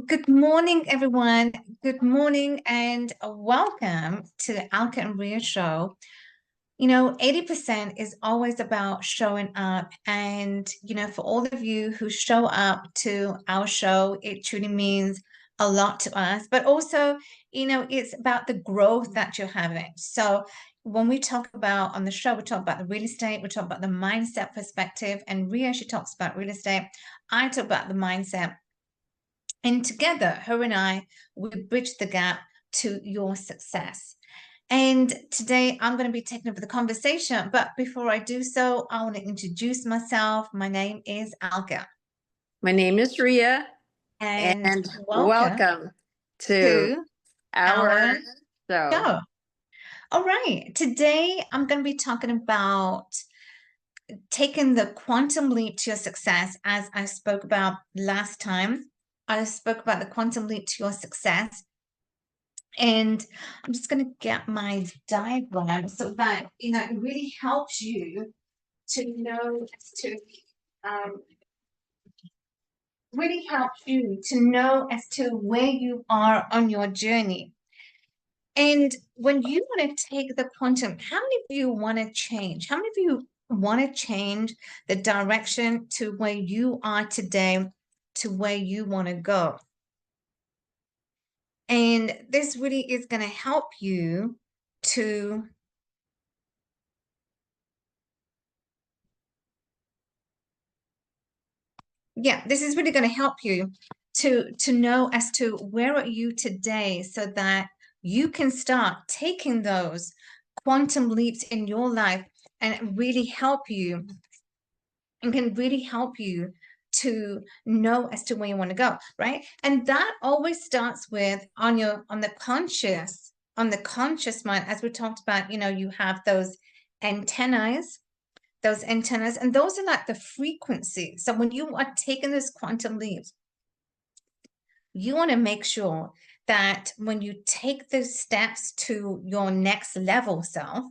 Good morning, everyone. Good morning and welcome to the 𝗥𝗵𝗲 show. 80% is always about showing up. And, for all of you who show up to our show, it truly means a lot to us. But also, it's about the growth that you're having. So when we talk about on the show, we talk about the real estate, we talk about the mindset perspective, and Ria, she talks about real estate. I talk about the mindset. And together, her and I, we bridge the gap to your success. And today I'm going to be taking over the conversation. But before I do so, I want to introduce myself. My name is 𝗥𝗵𝗲. My name is Ria. And welcome to our show. All right. Today I'm going to be talking about taking the quantum leap to your success, as I spoke about last time. I spoke about the quantum leap to your success. And I'm just going to get my diagram so that, it really helps you to know as to where you are on your journey. And when you want to take the quantum, how many of you want to change? How many of you want to change the direction to where you are today, to where you want to go? And this really is going to help you to this is really going to help you to know as to where are you today, so that you can start taking those quantum leaps in your life and really help you and can really help you to know as to where you want to go, right? And that always starts with on the conscious mind, as we talked about. You have those antennas, and those are like the frequency. So when you are taking this quantum leaps, you want to make sure that when you take those steps to your next level self,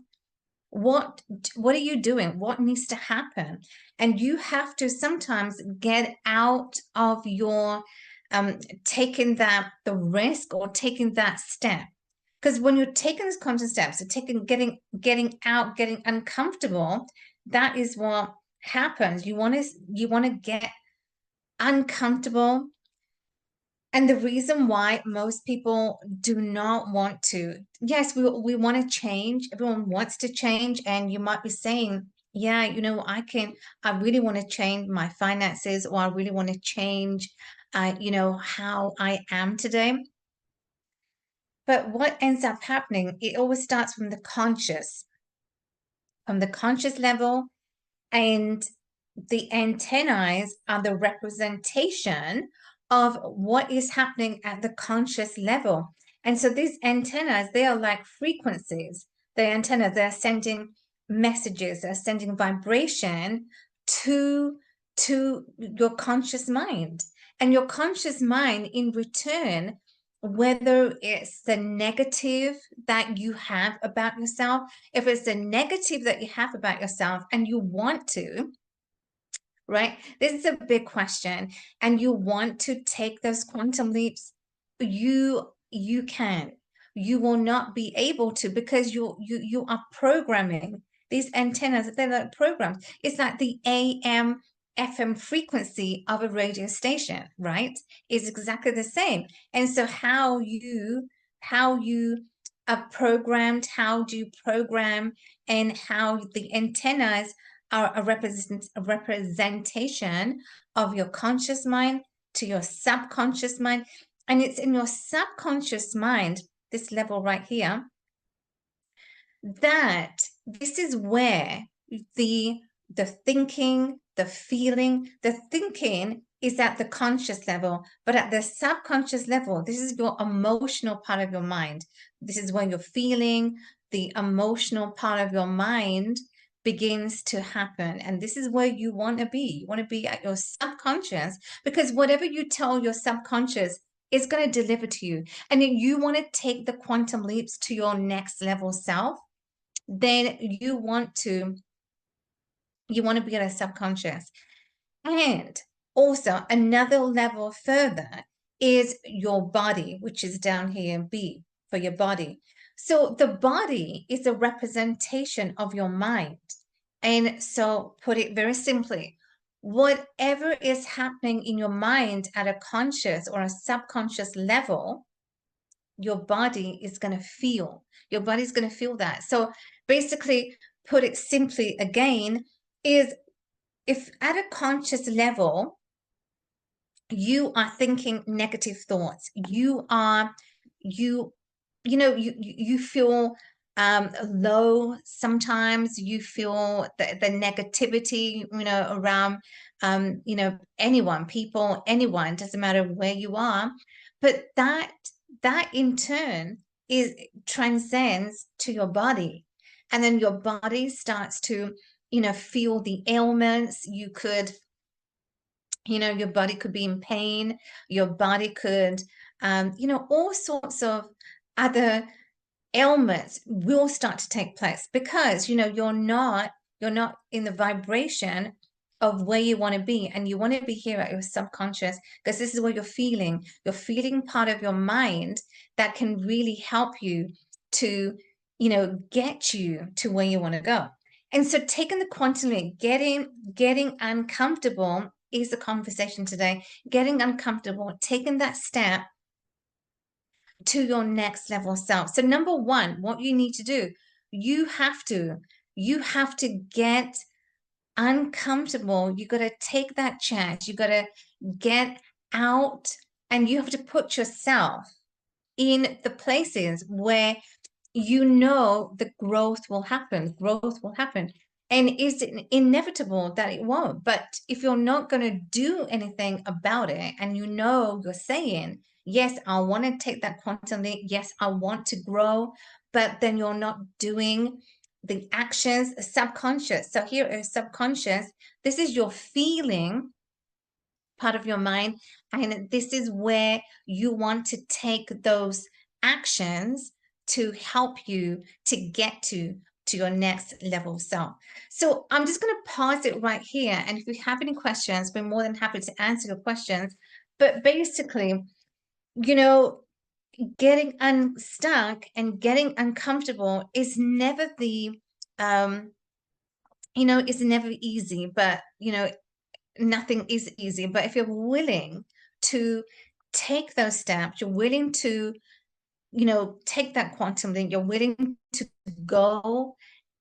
what are you doing? What needs to happen? And you have to sometimes get out of your taking the risk or taking that step. Because when you're taking these quantum steps, so getting out, getting uncomfortable, that is what happens. You want to get uncomfortable. And the reason why most people do not want to, yes, we want to change. Everyone wants to change. And you might be saying, yeah, I really want to change my finances, or I really want to change, how I am today. But what ends up happening, it always starts from the conscious level. And the antennas are the representation of what is happening at the conscious level. And so these antennas, they are like frequencies. The antenna, they're sending messages, they're sending vibration to your conscious mind. And your conscious mind, in return, whether it's the negative that you have about yourself, if it's the negative that you have about yourself and you want to, right? This is a big question, and you want to take those quantum leaps, you can. You will not be able to, because you are programming these antennas. They're like programs. It's like the AM FM frequency of a radio station, right? Is exactly the same. And so how you are programmed, how do you program, and how the antennas are a representation of your conscious mind to your subconscious mind. And it's in your subconscious mind, this level right here, that this is where the thinking, the feeling, the thinking is at the conscious level, but at the subconscious level, this is your emotional part of your mind. This is where your feeling, the emotional part of your mind begins to happen. And this is where you want to be. You want to be at your subconscious, because whatever you tell your subconscious is going to deliver to you. And if you want to take the quantum leaps to your next level self, then you want to be at a subconscious. And also another level further is your body, which is down here, B for your body. So the body is a representation of your mind. And so put it very simply, whatever is happening in your mind at a conscious or a subconscious level, your body is going to feel. Your body's going to feel that. So basically, put it simply again, is if at a conscious level, you are thinking negative thoughts, you feel low sometimes, you feel the negativity, around anyone, people, anyone, doesn't matter where you are, but that in turn is transcends to your body, and then your body starts to feel the ailments. You could, your body could be in pain, your body could, all sorts of other ailments will start to take place, because you're not in the vibration of where you want to be, and you want to be here at your subconscious, because this is where you're feeling part of your mind that can really help you to get you to where you want to go. And so taking the quantum leap, getting uncomfortable is the conversation today. Getting uncomfortable, taking that step to your next level self. So number one, what you need to do, you have to get uncomfortable. You got to take that chance. You got to get out, and you have to put yourself in the places where the growth will happen. And is it inevitable that it won't? But if you're not going to do anything about it, and you're saying, yes, I want to take that quantum leap, yes, I want to grow, but then you're not doing the actions, subconscious. So here is subconscious. This is your feeling part of your mind, and this is where you want to take those actions to help you to get to your next level self. So I'm just going to pause it right here, and if you have any questions, we're more than happy to answer your questions. But basically, getting unstuck and getting uncomfortable is never it's never easy, but nothing is easy. But if you're willing to take those steps, you're willing to take that quantum leap, you're willing to go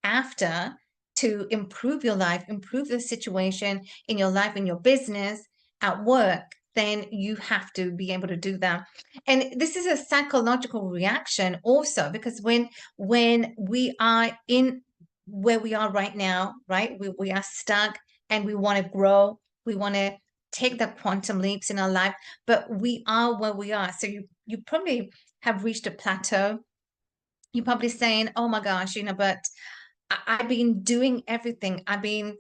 after to improve your life, improve the situation in your life, in your business, at work, then you have to be able to do that. And this is a psychological reaction also, because when we are in where we are right now, right, we are stuck, and we want to grow, we want to take the quantum leaps in our life, but we are where we are. So you probably have reached a plateau. You're probably saying, oh my gosh, but I've been doing everything, I've been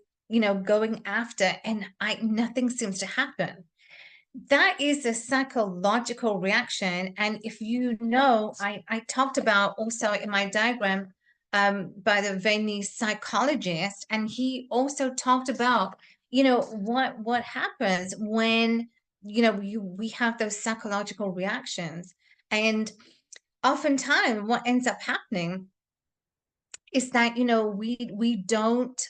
going after, and nothing seems to happen. That is a psychological reaction. And if I talked about also in my diagram by the Viennese psychologist, and he also talked about what happens when we have those psychological reactions. And oftentimes what ends up happening is that we don't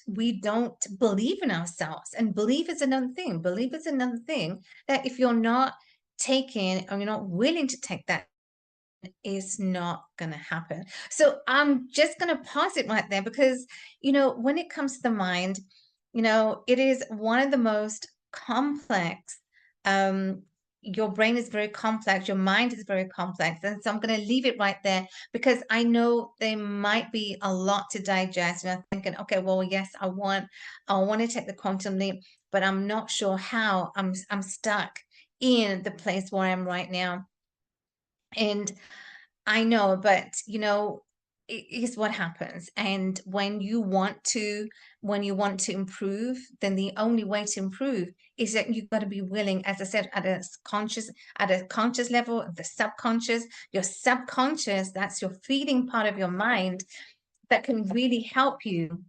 believe in ourselves. And belief is another thing. That if you're not taking, or you're not willing to take that, is not gonna happen. So I'm just gonna pause it right there, because when it comes to the mind, it is one of the most complex. Your brain is very complex, your mind is very complex. And so I'm going to leave it right there, because I know there might be a lot to digest, and I'm thinking, okay, well, yes, I want to take the quantum leap, but I'm not sure how. I'm stuck in the place where I am right now. And I know, but it is what happens. And when you want to improve, then the only way to improve is that you've got to be willing, as I said, at a conscious level, the subconscious, your subconscious, that's your feeling part of your mind, that can really help you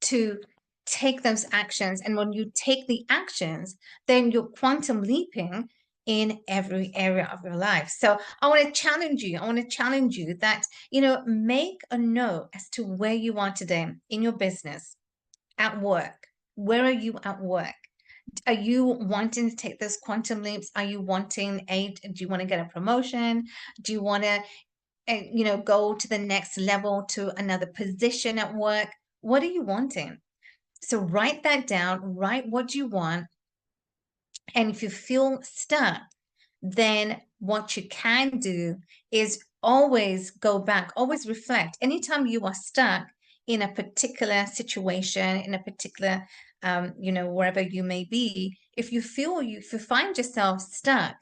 to take those actions. And when you take the actions, then you're quantum leaping in every area of your life. So I want to challenge you. I want to challenge you that, make a note as to where you are today in your business, at work. Where are you at work? Are you wanting to take those quantum leaps? Are you wanting do you want to get a promotion? Do you want to, go to the next level, to another position at work? What are you wanting? So write that down, write what you want. And if you feel stuck, then what you can do is always go back, always reflect. Anytime you are stuck in a particular situation, in a particular, wherever you may be, if you find yourself stuck,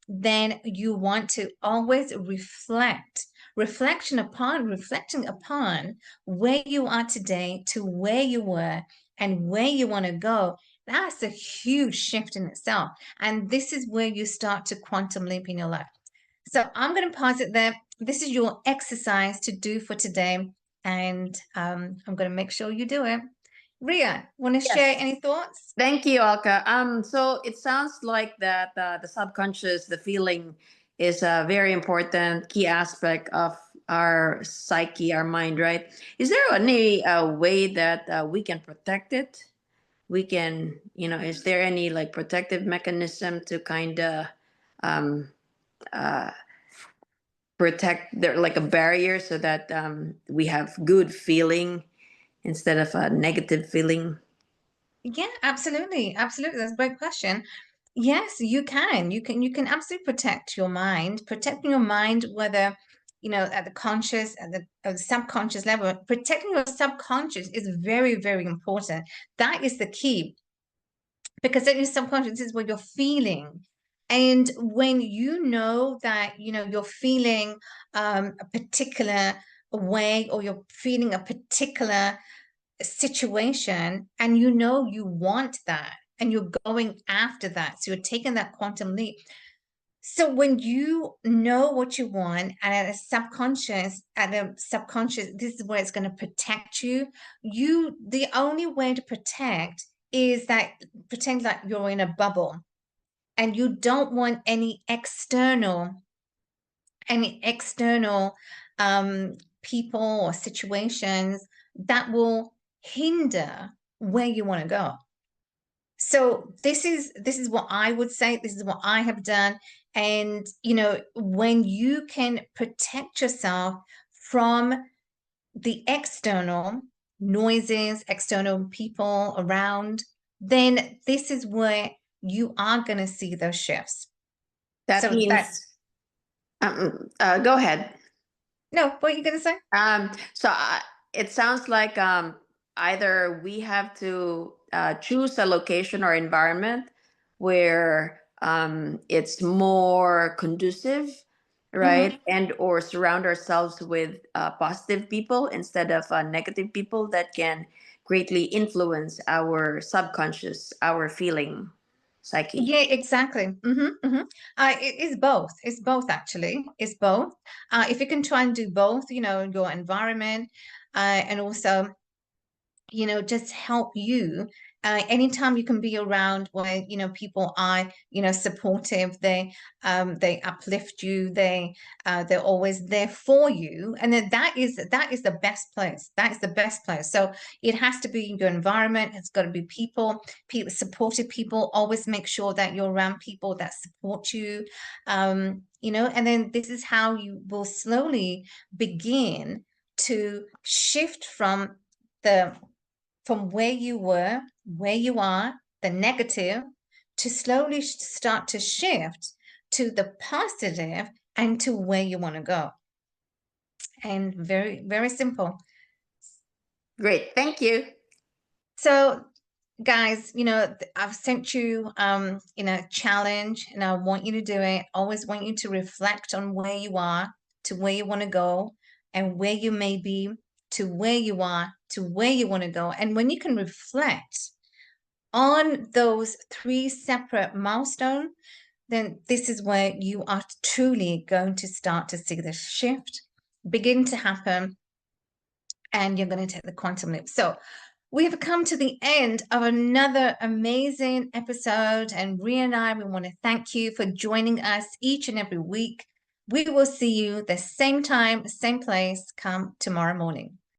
then you want to always reflecting upon where you are today to where you were and where you want to go. That's a huge shift in itself. And this is where you start to quantum leap in your life. So I'm going to pause it there. This is your exercise to do for today. And I'm going to make sure you do it. Ria, want to share any thoughts? Thank you, 𝗥𝗵𝗲. So it sounds like that the subconscious, the feeling, is a very important key aspect of our psyche, our mind, right? Is there any way that we can protect it? We can, is there any like protective mechanism to kind of protect there, like a barrier, so that we have good feeling instead of a negative feeling? Yeah, absolutely. Absolutely. That's a great question. Yes, you can. You can absolutely protect your mind. Protecting your mind, whether, at the conscious, at the subconscious level. Protecting your subconscious is very, very important. That is the key. Because at your subconscious is where you're feeling. And when you know that, you're feeling a particular way, or you're feeling a particular situation, and you want that, and you're going after that, so you're taking that quantum leap. So when you know what you want, and at a subconscious, this is where it's going to protect you. The only way to protect is that pretend like you're in a bubble, and you don't want any external people or situations that will hinder where you want to go. So this is what I would say. This is what I have done. And when you can protect yourself from the external noises, external people around, then this is where you are going to see those shifts. That means go ahead. No, what are you going to say? So it sounds like either we have to choose a location or environment where it's more conducive, right? And or surround ourselves with positive people instead of negative people that can greatly influence our subconscious, our feeling psyche. Yeah, exactly. It is both. It's both, actually. It's both. If you can try and do both, your environment, and also, just help you. Anytime you can be around where, people are, supportive, they uplift you, they're always there for you. And then that is the best place. That is the best place. So it has to be your environment. It's got to be people, supportive people. Always make sure that you're around people that support you. And then this is how you will slowly begin to shift from where you were, where you are, the negative, to slowly start to shift to the positive and to where you want to go. And very, very simple. Great. Thank you. So guys, I've sent you a challenge, and I want you to do it. Always want you to reflect on where you are to where you want to go, and where you may be to where you are to where you want to go. And when you can reflect on those 3 separate milestones, then this is where you are truly going to start to see the shift begin to happen, and you're going to take the quantum leap. So We have come to the end of another amazing episode, and Rhea and I, we want to thank you for joining us each and every week. We will see you the same time, same place, come tomorrow morning.